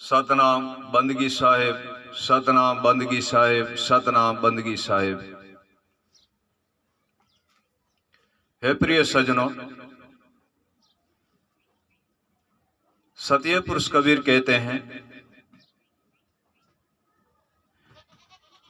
सतनाम बंदगी साहिब, सतनाम बंदगी साहिब, सतनाम बंदगी साहिब। हे प्रिय सजनों, सत्य पुरुष कबीर कहते हैं,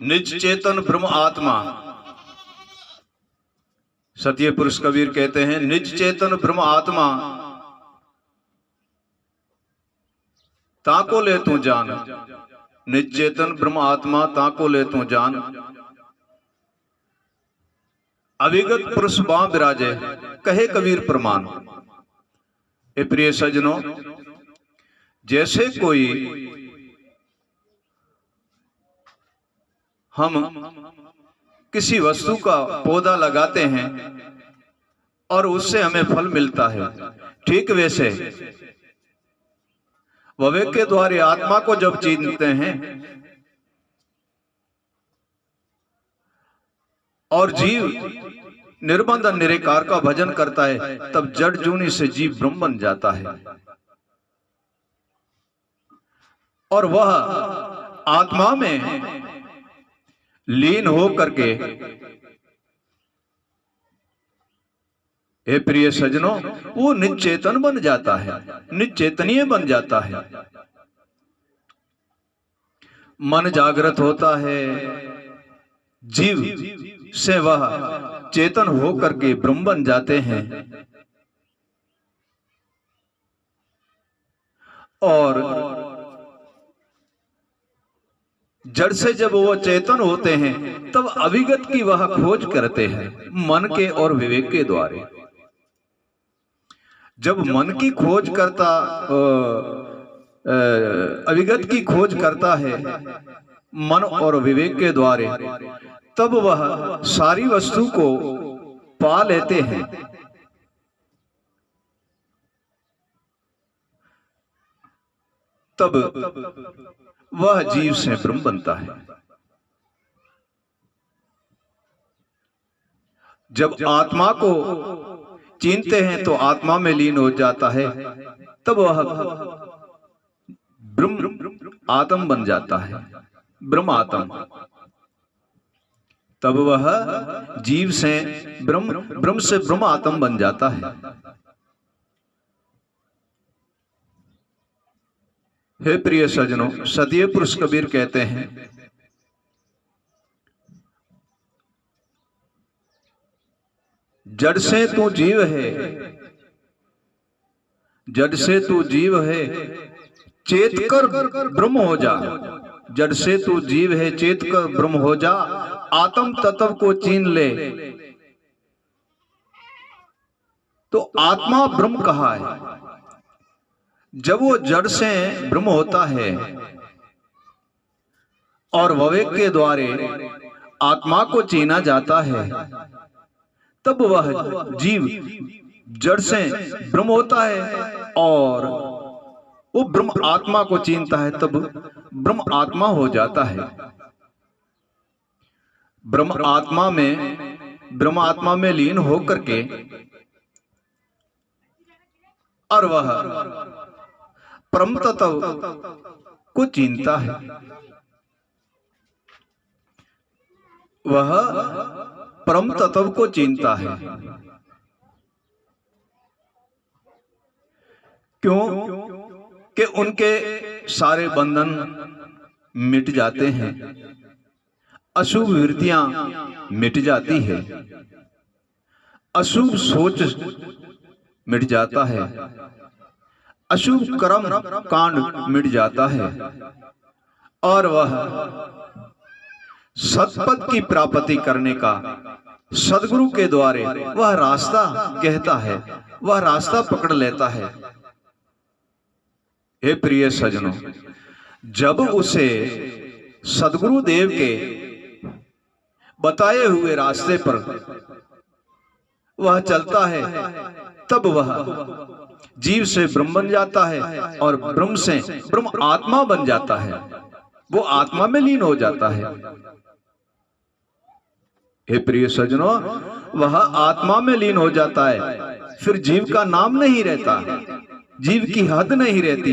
निज चेतन ब्रह्म आत्मा। सत्य पुरुष कबीर कहते हैं, निज चेतन ब्रह्म आत्मा ताको ले तू जान। निज चेतन ब्रह्म आत्मा ताको ले तू जान। अविगत पुरुष बां विराजे, कहे कबीर प्रमाण। ए प्रिय सजनों, जैसे कोई हम किसी वस्तु का पौधा लगाते हैं और उससे हमें फल मिलता है, ठीक वैसे विवेक के द्वारा आत्मा को जब चिन्हते हैं और जीव निर्बंध निराकार का भजन करता है, तब जड़ जूनी से जीव ब्रह्म बन जाता है और वह आत्मा में लीन हो करके, हे प्रिय सजनों, वो निश्चेतन बन जाता है, निश्चेतनीय बन जाता है। मन जागृत होता है, जीव से वह चेतन हो करके ब्रह्म बन जाते हैं और जड़ से जब वो चेतन होते हैं तब अविगत की वह खोज करते हैं मन के और विवेक के द्वारा। जब मन की खोज करता, अविगत की खोज करता है मन और विवेक के द्वारा, तब वह सारी वस्तु को पा लेते हैं। तब वह जीव से ब्रह्म बनता है। जब आत्मा को चिन्हते हैं तो आत्मा में लीन हो जाता है, तब वह ब्रह्म आत्म बन जाता है, ब्रह्म आत्म। तब वह जीव से ब्रह्म, ब्रह्म से ब्रह्म आत्म बन जाता है। हे प्रिय सजनों, सत्य पुरुष कबीर कहते हैं, जड़ से तू जीव है, जड़ से तू जीव है, चेत कर ब्रह्म हो जा। जड़ से तू जीव है, चेत कर ब्रह्म हो जा, आत्म तत्व को चीन ले। तो आत्मा ब्रह्म कहा है। जब वो जड़ से ब्रह्म होता है और विवेक के द्वारे आत्मा को चीना जाता है, तब वह जीव जड़ से ब्रह्म होता है और वो ब्रह्म आत्मा को चीनता है, तब ब्रह्म आत्मा हो जाता है। ब्रह्म आत्मा में लीन होकर के और वह परम तत्व को चिंता है। वह परम तत्व को चिंता है। क्यों? कि उनके सारे बंधन मिट जाते हैं, अशुभ वृत्तियां मिट जाती है, अशुभ सोच मिट जाता है, अशुभ कर्म कांड मिट जाता है और वह सतपथ की प्राप्ति करने का सदगुरु के द्वारे वह रास्ता कहता है, वह रास्ता पकड़ लेता है। हे प्रिय सजनों, जब उसे सदगुरु देव के बताए हुए रास्ते पर वह चलता है, तब वह जीव से ब्रह्म बन जाता है और ब्रह्म से ब्रह्म आत्मा बन जाता है, वो आत्मा में लीन हो जाता है। हे प्रिय सजनों, वह आत्मा में लीन हो जाता है, फिर जीव का नाम नहीं रहता, जीव की हद नहीं रहती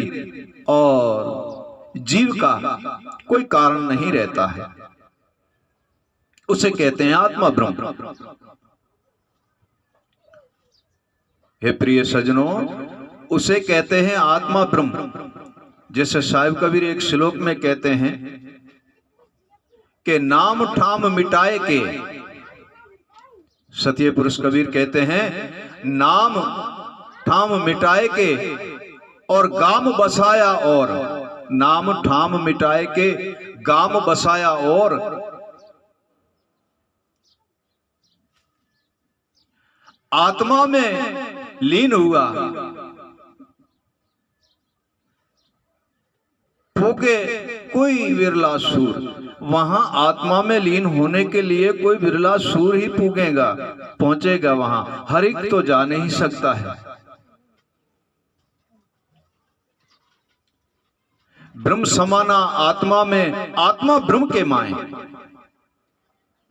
और जीव का कोई कारण नहीं रहता है, उसे कहते हैं आत्मा ब्रह्म। हे प्रिय सज्जनों, उसे कहते हैं आत्मा ब्रह्म। जैसे साहिब कबीर एक श्लोक में कहते हैं कि नाम ठाम मिटाए के, सत्य पुरुष कबीर कहते हैं नाम ठाम मिटाए के और गाम बसाया, और नाम ठाम मिटाए के गाम बसाया, और आत्मा में लीन हुआ, फूके कोई विरला सूर। वहां आत्मा में लीन होने के लिए कोई विरला सूर ही पूगेगा, पहुंचेगा वहां, हर एक तो जा नहीं सकता है। ब्रह्म समाना आत्मा में, आत्मा ब्रह्म के माए।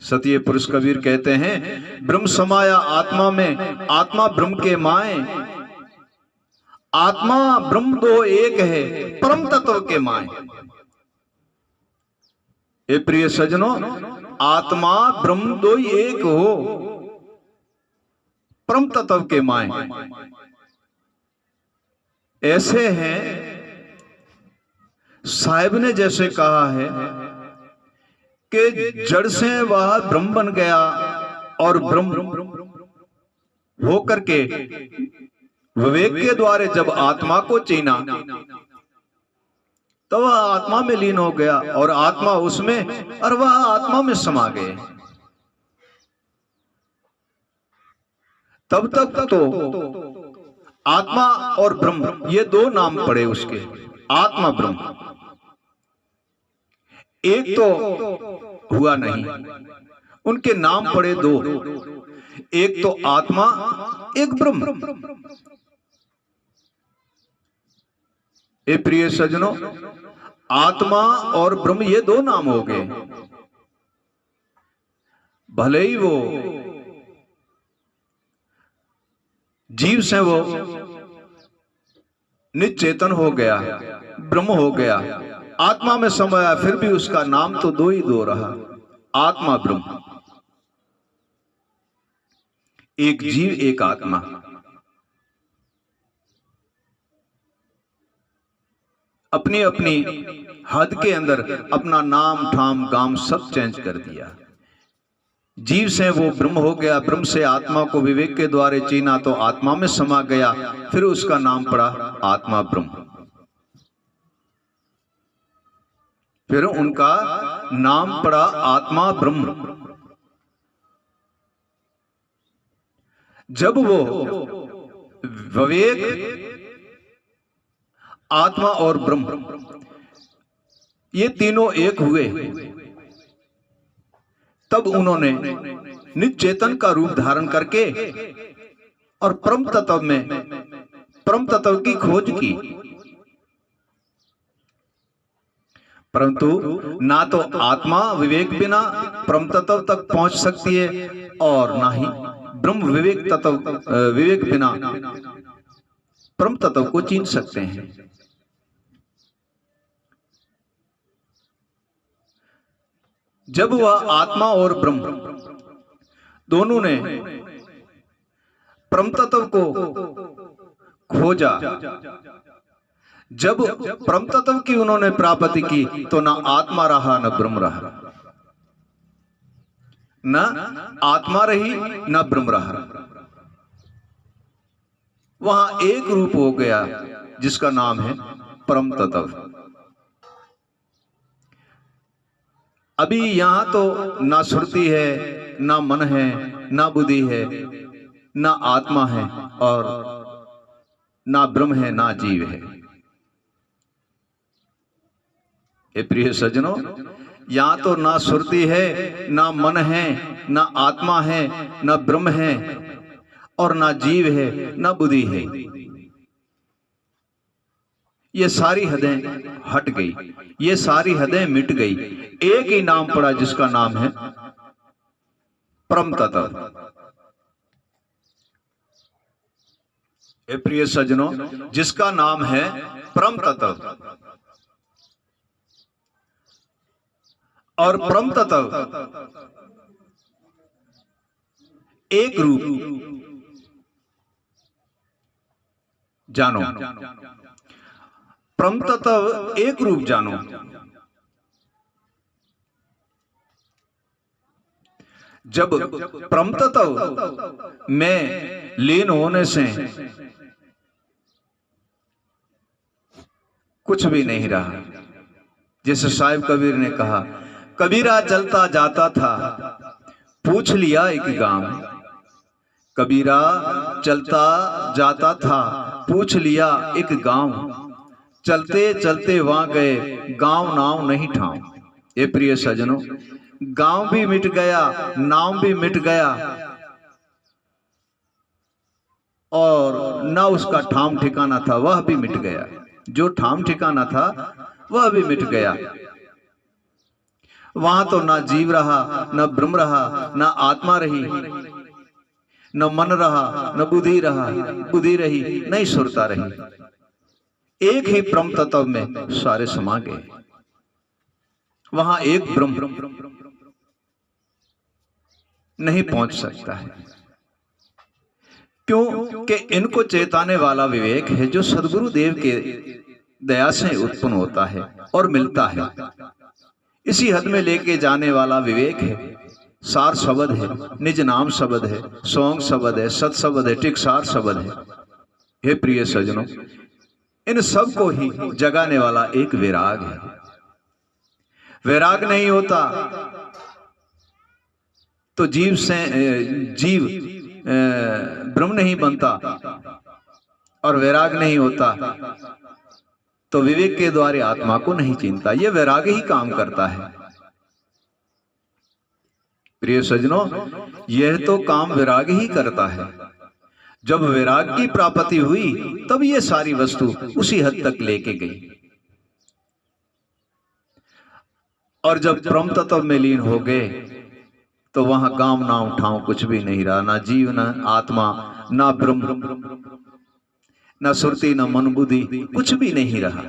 सत्य पुरुष कबीर कहते हैं ब्रह्म समाया आत्मा में, आत्मा ब्रह्म के माए। आत्मा ब्रह्म दो एक है, परम तत्व के माए। ए प्रिय सज्जनों, आत्मा ब्रह्म दो एक हो, परम तत्व के माए। ऐसे हैं, साहिब ने जैसे कहा है कि जड़ से वह ब्रह्म बन गया, और ब्रह्म होकर के विवेक के द्वारा जब आत्मा को चीना तो वह आत्मा में लीन हो गया, और आत्मा उसमें, और वह आत्मा में समा गए। तब तक तो आत्मा और ब्रह्म ये दो नाम पड़े उसके, आत्मा ब्रह्म। एक तो हुआ नहीं, उनके नाम पड़े दो, एक तो आत्मा, एक ब्रह्म। ए प्रिय सज्जनों, आत्मा और ब्रह्म ये दो नाम हो गए। भले ही वो जीव से वो निचेतन हो गया, ब्रह्म हो गया, आत्मा में समाया, फिर भी उसका नाम तो दो ही दो रहा, आत्मा ब्रह्म। एक जीव एक आत्मा। अपनी अपनी हद के अंदर अपना नाम ठाम गाम सब चेंज कर दिया। जीव से वो ब्रह्म हो गया, ब्रह्म से आत्मा को विवेक के द्वारा चीना तो आत्मा में समा गया, फिर उसका नाम पड़ा आत्मा ब्रह्म। फिर उनका नाम पड़ा आत्मा ब्रह्म। जब वो विवेक, आत्मा और ब्रह्म ये तीनों एक हुए, तब उन्होंने निचेतन का रूप धारण करके और परम तत्व में, परम तत्व की खोज की। परंतु ना तो आत्मा विवेक बिना परम तत्व तक पहुंच सकती है, और ना ही ब्रह्म विवेक बिना परम तत्व को चीन सकते हैं। जब वह आत्मा और ब्रह्म दोनों ने परम तत्व को खोजा, जब परम तत्व की उन्होंने प्राप्ति की, तो ना आत्मा रहा न ब्रह्म रहा, न आत्मा रही न ब्रह्म रहा। वहां एक रूप हो गया जिसका नाम है परम तत्व। अभी यहां तो ना श्रुति है, ना मन है, ना बुद्धि है, ना आत्मा है, और ना ब्रह्म है, ना जीव है। ये प्रिय सज्जनों, यहां तो ना श्रुति है, ना मन है, ना आत्मा है, ना ब्रह्म है, और ना जीव है, ना बुद्धि है। ये सारी हदें हट गई, ये सारी हदें मिट गई। एक ही नाम पड़ा जिसका नाम है परम तत्व। प्रिय सज्जनों, जिसका नाम है परम तत्व। और परम तत्व एक रूप जानो, परम तत्व एक रूप जानो। जब परम तत्व में लीन होने से कुछ भी नहीं रहा। जैसे साहिब कबीर ने कहा, कबीरा चलता जाता था, पूछ लिया एक गांव। कबीरा चलता जाता था, पूछ लिया एक गांव। चलते चलते वहां गए, गांव नाव नहीं ठाव। ये प्रिय सजनों, गांव भी मिट गया, नाव भी मिट गया, और न उसका ठाम ठिकाना था, वह भी मिट गया। जो ठाम ठिकाना था वह भी मिट गया। वहां तो ना जीव रहा, न ब्रह्म रहा, न आत्मा रही, न मन रहा, न बुद्धि रहा, बुद्धि रही, नहीं सुरता रही। एक ही परम तत्व में सारे समा गए। वहां एक ब्रह्म नहीं पहुंच सकता है। क्यों कि इनको चेताने वाला विवेक है जो सदगुरु देव के दया से उत्पन्न होता है और मिलता है। इसी हद में लेके जाने वाला विवेक है। सार शब्द है, निज नाम शब्द है, सोंग शब्द है, सत शब्द है, टिकसार शब्द है। हे प्रिय सजनों, इन सब को ही जगाने वाला एक वैराग है। वैराग नहीं होता तो जीव ब्रह्म नहीं बनता, और वैराग नहीं होता तो विवेक के द्वारा आत्मा को नहीं चिंता। ये वैराग ही काम करता है। प्रिय सजनों, यह तो काम वैराग ही करता है। जब वैराग की प्राप्ति हुई तब ये सारी वस्तु उसी हद तक लेके गई। और जब परम तत्व में लीन हो गए तो वहां गांव नाम ठाव कुछ भी नहीं रहा। ना जीव, न आत्मा, ना ब्रह्म, ना सुरती, ना मन बुद्धि, कुछ भी नहीं रहा।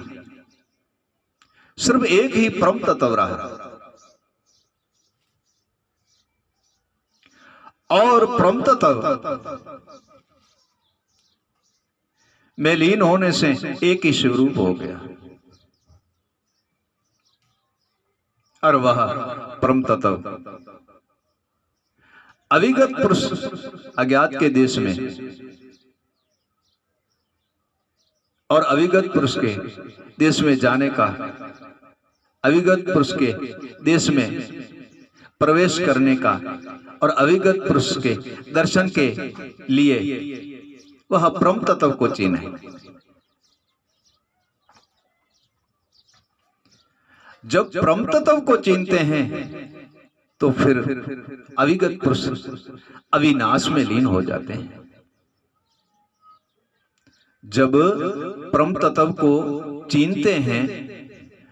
सिर्फ एक ही परम तत्व रहा। और परम तत्व में लीन होने से एक ही स्वरूप हो गया, और वह परम तत्व अविगत पुरुष अज्ञात के देश में और अविगत पुरुष के देश में जाने का, अविगत पुरुष के देश में प्रवेश करने का और अविगत पुरुष के दर्शन के लिए वह परम तत्व को चीने। जब परम तत्व को चिन्हते हैं तो फिर अविगत पुरुष अविनाश में लीन हो जाते हैं। जब परम तत्व को चिन्हते हैं,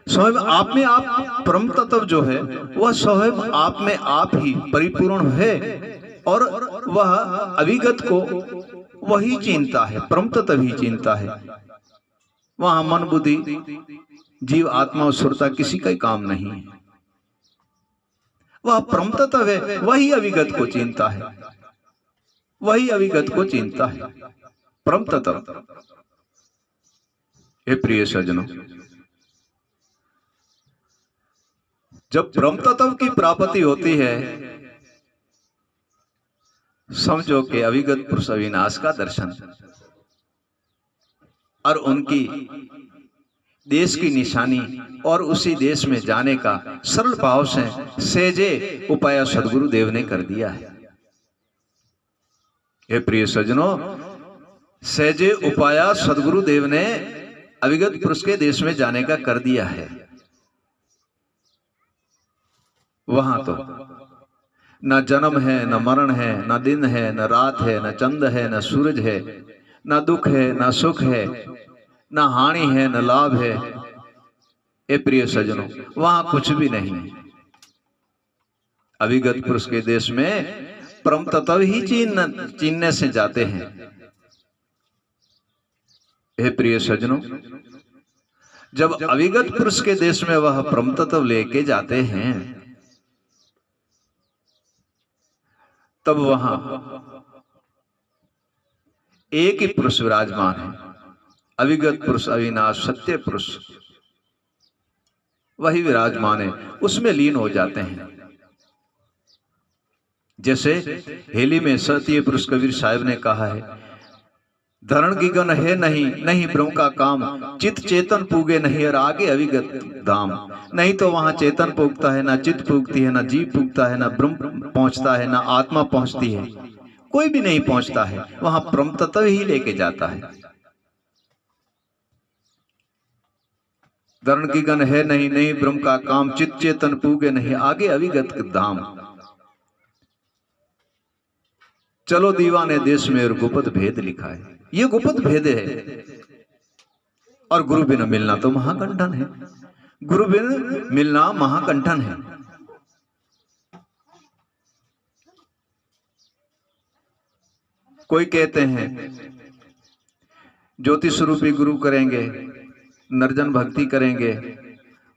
स्वयं आप में आप परम तत्व जो है वह स्वयं आप में आप ही परिपूर्ण है, और वह अविगत को वही चिन्हता है, परम तत्व ही चिन्हता है। वहां मन बुद्धि जीव आत्मा और सुरता किसी का काम नहीं है। वह परम तत्व है, वही अविगत को चिन्हता है, वही अविगत को चिन्हता है, परम तत्व। हे प्रिय सज्जनों, जब परम तत्व की प्राप्ति होती है, समझो कि अविगत पुरुष अविनाश का दर्शन और उनकी देश की निशानी और उसी देश में जाने का सरल भाव से सहजे उपाय सदगुरु देव ने कर दिया है। हे प्रिय सज्जनों, सहजे उपाय सदगुरु देव ने अविगत पुरुष के देश में जाने का कर दिया है। वहां तो न जन्म है, न मरण है, न दिन है, न रात है, न चंद है, न सूरज है, न दुख है, न सुख है, न हानि है, न लाभ है। ए प्रिय सज्जनों, वहां कुछ भी नहीं है। अविगत पुरुष के देश में परम तत्व ही चीनने से जाते हैं। हे प्रिय सज्जनों, जब अविगत पुरुष के देश में वह परम तत्व लेके जाते हैं तब वहां एक ही पुरुष विराजमान है, अविगत पुरुष, अविनाश, सत्य पुरुष, वही विराजमान है, उसमें लीन हो जाते हैं। जैसे हेली में सत्य पुरुष कबीर साहब ने कहा है, धरण की गन है नहीं, नहीं ब्रह्म का काम, चित चेतन पूगे नहीं और आगे अविगत धाम। नहीं तो वहां चेतन पूगता है, ना चित पूगती है, ना जीव पूगता है, ना ब्रह्म पहुंचता है, ना आत्मा पहुंचती है, कोई भी नहीं पहुंचता है। वहां परम तत्व ही लेके जाता है। धरण की गन है नहीं, नहीं ब्रह्म का काम, चित चेतन पूगे नहीं, आगे अविगत धाम। चलो दीवाने देश में और गुप्त भेद लिखा है, ये गुप्त भेद है। और गुरु बिन मिलना तो महाकंठन है, गुरु बिन मिलना महाकंठन है। कोई कहते हैं ज्योति स्वरूपी गुरु करेंगे, निर्जन भक्ति करेंगे,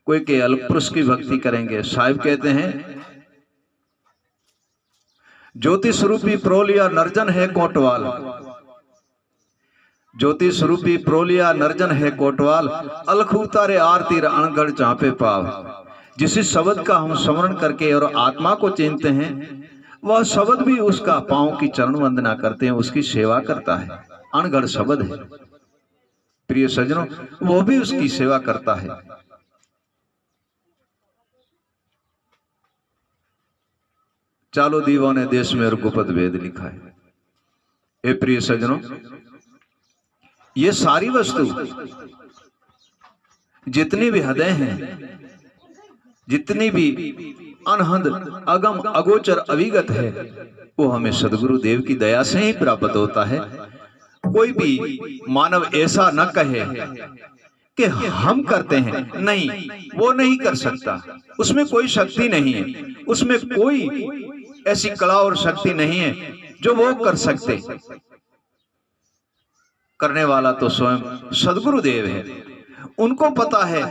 कोई के अल्प पुरुष की भक्ति करेंगे। साहिब कहते हैं ज्योति स्वरूपी प्रोलिया नर्जन है कोटवाल, ज्योति स्वरूपी प्रोलिया नर्जन है कोटवाल, अलख उतारे आरती अणगढ़ चापे पाव। जिस शब्द का हम स्मरण करके और आत्मा को चिंतते हैं, वह शब्द भी उसका पांव की चरण वंदना करते हैं, उसकी सेवा करता है। अणगढ़ शब्द है प्रिय सज्जनों, वो भी उसकी सेवा करता है। चालो दीवाने देश में और गुप्त भेद लिखा है। ए प्रिय सज्जनों, ये सारी वस्तु जितनी भी हदें हैं, जितनी भी अनहद अगम अगोचर अविगत है, वो हमें सदगुरु देव की दया से ही प्राप्त होता है। कोई भी मानव ऐसा न कहे कि हम करते हैं, नहीं, वो नहीं कर सकता। उसमें कोई शक्ति नहीं है, उसमें कोई ऐसी कला और शक्ति नहीं है जो वो कर सकते। करने वाला तो स्वयं सदगुरु देव है। उनको पता है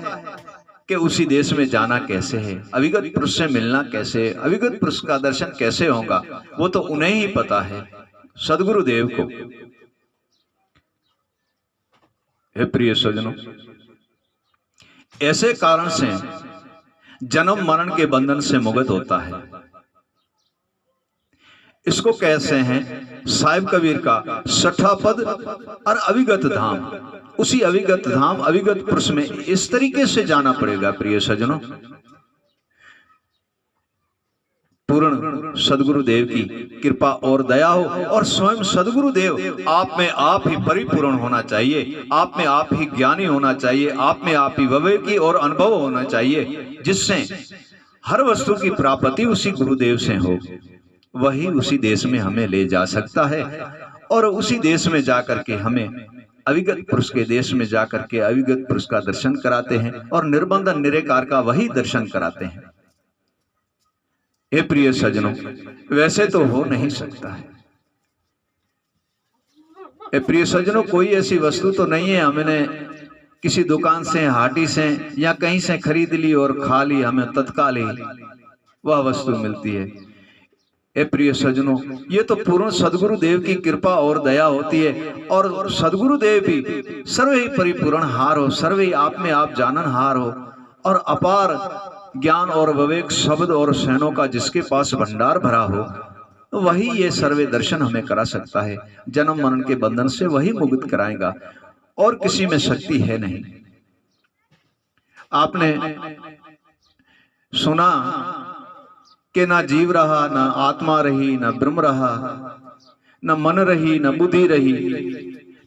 कि उसी देश में जाना कैसे है, अविगत पुरुष से मिलना कैसे है, अविगत पुरुष का दर्शन कैसे होगा, वो तो उन्हें ही पता है, सदगुरु देव को। हे प्रिय सज्जनों, ऐसे कारण से जन्म मरण के बंधन से मुक्त होता है। इसको कैसे हैं साहिब कबीर का 6ठा पद और अविगत धाम। उसी अविगत धाम, अविगत पुरुष में इस तरीके से जाना पड़ेगा प्रिय सज्जनों। पूर्ण सदगुरु देव की कृपा और दया हो, और स्वयं सदगुरु देव आप में आप ही परिपूर्ण होना चाहिए, आप में आप ही ज्ञानी होना चाहिए, आप में आप ही विवेकी और अनुभव होना चाहिए, जिससे हर वस्तु की प्राप्ति उसी गुरुदेव से हो। वही उसी देश में हमें ले जा सकता है, और उसी देश में जाकर के हमें अविगत पुरुष के देश में जाकर के अविगत पुरुष का दर्शन कराते हैं, और निर्बंधन निराकार का वही दर्शन कराते हैं। हे प्रिय सज्जनों, वैसे तो हो नहीं सकता है। हे प्रिय सज्जनों, कोई ऐसी वस्तु तो नहीं है हमने किसी दुकान से, हाटी से या कहीं से खरीद ली और खा ली, हमें तत्काल ही वह वस्तु मिलती है। हे प्रिय सज्जनों, ये तो पूर्ण सदगुरु देव की कृपा और दया होती है, और सदगुरु देव भी सर्व ही परिपूर्ण हार हो, सर्व ही आप में आप जानन हार हो, और अपार ज्ञान और विवेक शब्द और सहनों का जिसके पास भंडार भरा हो, वही ये सर्वे दर्शन हमें करा सकता है। जन्म मरण के बंधन से वही मुक्त कराएगा, और किसी में शक्ति है नहीं। आपने सुना कि ना जीव रहा, ना आत्मा रही, ना ब्रह्म रहा, ना मन रही, ना बुद्धि रही,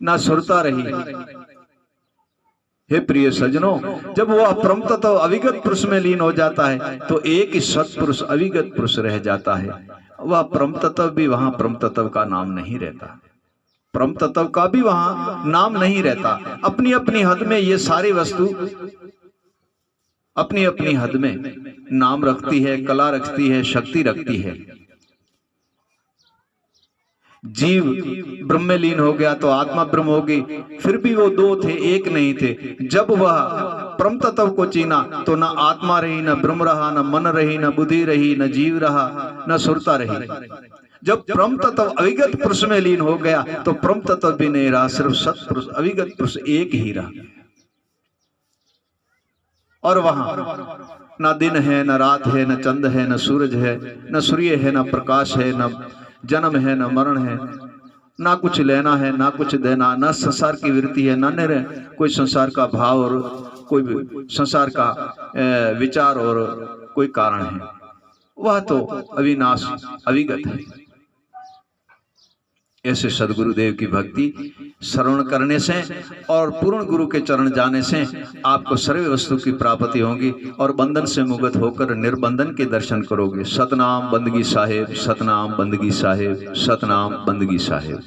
ना सुरता रही। हे प्रिय सज्जनों, जब वह परम तत्व अविगत पुरुष में लीन हो जाता है, तो एक ही सत्पुरुष अविगत पुरुष रह जाता है। वह परम तत्व भी वहां परम तत्व का नाम नहीं रहता, परम तत्व का भी वहां नाम नहीं रहता। अपनी अपनी हद में ये सारी वस्तु अपनी अपनी हद में नाम रखती है, कला रखती है, शक्ति रखती है। जीव ब्रह्म में लीन हो गया तो आत्मा ब्रह्म होगी, फिर भी वो दो थे, एक नहीं थे। जब वह परम तत्व को चीना तो न आत्मा रही, न ब्रह्म रहा, न मन रही, न बुद्धि रही, न जीव रहा, न सुरता रही। जब परम तत्व अविगत पुरुष में लीन हो गया तो परम तत्व भी नहीं रहा, सिर्फ सत पुरुष अविगत पुरुष एक ही रहा। और वहां ना दिन है, न रात है, न चंद है, न सूरज है, न सूर्य है, न प्रकाश है, न जन्म है, न मरण है, ना कुछ लेना है, ना कुछ देना, ना संसार की वृत्ति है, ना कोई संसार का भाव और कोई संसार का विचार और कोई कारण है। वह तो अविनाश अविगत है। ऐसे सदगुरुदेव की भक्ति श्रवण करने से और पूर्ण गुरु के चरण जाने से आपको सर्व वस्तु की प्राप्ति होगी और बंधन से मुक्त होकर निर्बंधन के दर्शन करोगे। सतनाम बंदगी साहेब, सतनाम बंदगी साहेब, सतनाम बंदगी साहेब।